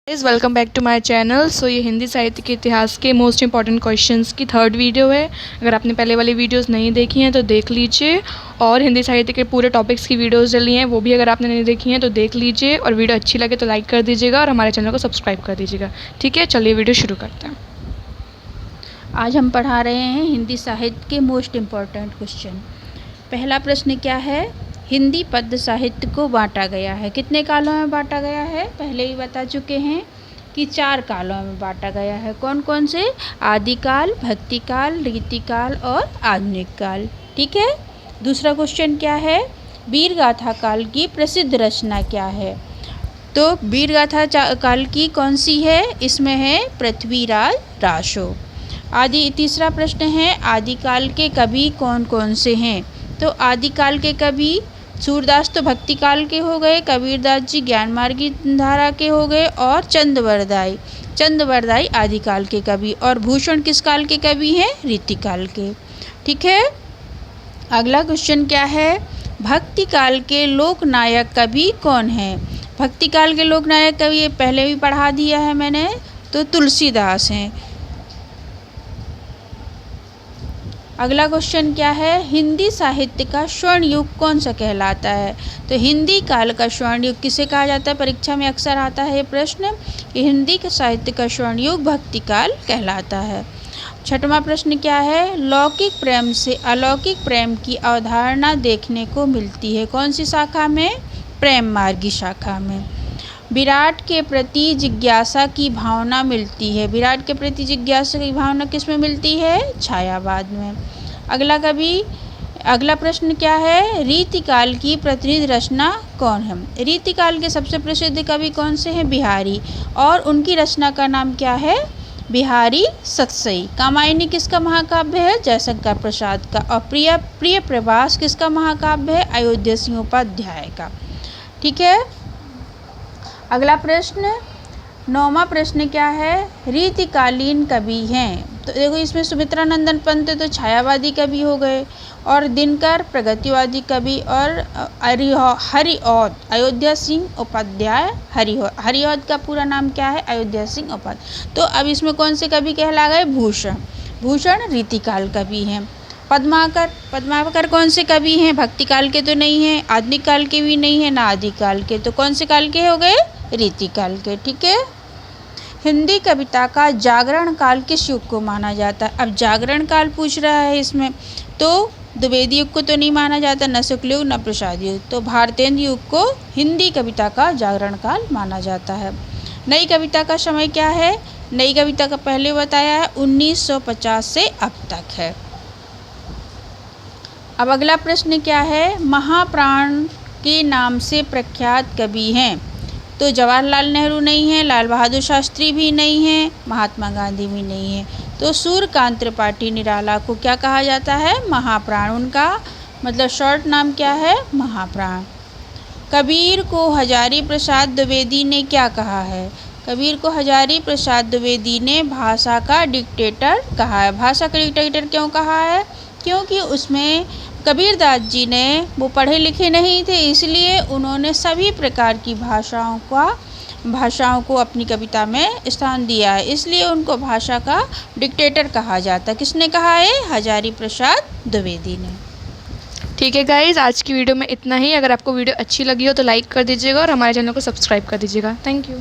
Guys welcome back to my channel. So ये हिंदी साहित्य के इतिहास के मोस्ट इंपॉर्टेंट क्वेश्चंस की थर्ड वीडियो है। अगर आपने पहले वाली वीडियोस नहीं देखी हैं तो देख लीजिए, और हिंदी साहित्य के पूरे टॉपिक्स की वीडियोस डली हैं वो भी अगर आपने नहीं देखी हैं तो देख लीजिए, और वीडियो अच्छी लगे तो लाइक कर दीजिएगा और हमारे चैनल को सब्सक्राइब कर दीजिएगा। ठीक है, चलिए वीडियो शुरू करते हैं। आज हम पढ़ा रहे हैं हिंदी साहित्य के मोस्ट इम्पॉर्टेंट क्वेश्चन। पहला प्रश्न क्या है? हिंदी पद्य साहित्य को बांटा गया है। कितने कालों में बांटा गया है? पहले ही बता चुके हैं कि 4 कालों में बांटा गया है। कौन कौन से? आदिकाल, भक्तिकाल, रीतिकाल और आधुनिक काल। ठीक है। दूसरा क्वेश्चन क्या है? वीर गाथा काल की प्रसिद्ध रचना क्या है? तो वीर गाथा काल की कौन सी है? इसमें है पृथ्वीराज रासो। तीसरा प्रश्न है, आदिकाल के कवि कौन कौन से हैं? तो आदिकाल के कवि सूरदास तो भक्ति काल के हो गए, कबीरदास जी ज्ञानमार्गी धारा के हो गए, और चंद्रवरदाई आदिकाल के कवि, और भूषण किस काल के कवि हैं? रीतिकाल के। ठीक है। अगला क्वेश्चन क्या है? भक्ति काल के लोकनायक कवि कौन है? भक्ति काल के लोकनायक कवि पहले भी पढ़ा दिया है मैंने, तो तुलसीदास हैं। अगला क्वेश्चन क्या है? हिंदी साहित्य का स्वर्ण युग कौन सा कहलाता है? तो हिंदी काल का स्वर्ण युग किसे कहा जाता है? परीक्षा में अक्सर आता है ये प्रश्न कि हिंदी के साहित्य का स्वर्ण युग भक्ति काल कहलाता है। छठवां प्रश्न क्या है? लौकिक प्रेम से अलौकिक प्रेम की अवधारणा देखने को मिलती है। कौन सी शाखा में? प्रेम मार्गी शाखा में। विराट के प्रति जिज्ञासा की भावना मिलती है। विराट के प्रति जिज्ञासा की भावना किस में मिलती है? छायावाद में। अगला प्रश्न क्या है? रीतिकाल की प्रतिनिधि रचना कौन है? रीतिकाल के सबसे प्रसिद्ध कवि कौन से हैं? बिहारी, और उनकी रचना का नाम क्या है? बिहारी सतसई। कामायनी किसका महाकाव्य है? जयशंकर प्रसाद का। और प्रिय प्रवास किसका महाकाव्य है? अयोध्या सिंह उपाध्याय का। ठीक है। अगला प्रश्न, 9वां प्रश्न क्या है? रीतिकालीन कवि हैं। तो देखो इसमें सुमित्रा नंदन पंत तो छायावादी कवि हो गए, और दिनकर प्रगतिवादी कवि, और हरिऔध अयोध्या सिंह उपाध्याय। हरिऔध का पूरा नाम क्या है? अयोध्या सिंह उपाध्याय। तो अब इसमें कौन से कवि कहला गए? भूषण रीतिकाल कवि हैं। पद्माकर कौन से कवि हैं? भक्ति काल के तो नहीं हैं, आधुनिक काल के भी नहीं हैं, ना आदिकाल के। तो कौन से काल के हो गए? रीतिकाल के। ठीक है। हिंदी कविता का जागरण काल किस युग को माना जाता है? अब जागरण काल पूछ रहा है इसमें, तो द्विवेदी युग को तो नहीं माना जाता, न शुक्ल युग न प्रसाद युग। तो भारतेंद्र युग को हिंदी कविता का जागरण काल माना जाता है। नई कविता का समय क्या है? नई कविता का पहले बताया है 1950 से अब तक है। अब अगला प्रश्न क्या है? महाप्राण के नाम से प्रख्यात कवि हैं। तो जवाहरलाल नेहरू नहीं है, लाल बहादुर शास्त्री भी नहीं है, महात्मा गांधी भी नहीं है। तो सूर्यकांत त्रिपाठी निराला को क्या कहा जाता है? महाप्राण। उनका मतलब शॉर्ट नाम क्या है? महाप्राण। कबीर को हजारी प्रसाद द्विवेदी ने क्या कहा है? कबीर को हजारी प्रसाद द्विवेदी ने भाषा का डिक्टेटर कहा है। भाषा का डिक्टेटर क्यों कहा है? क्योंकि उसमें कबीरदास जी ने, वो पढ़े लिखे नहीं थे, इसलिए उन्होंने सभी प्रकार की भाषाओं को अपनी कविता में स्थान दिया है, इसलिए उनको भाषा का डिक्टेटर कहा जाता है। किसने कहा है? हजारी प्रसाद द्विवेदी ने। ठीक है गाइज, आज की वीडियो में इतना ही। अगर आपको वीडियो अच्छी लगी हो तो लाइक कर दीजिएगा और हमारे चैनल को सब्सक्राइब कर दीजिएगा। Thank you.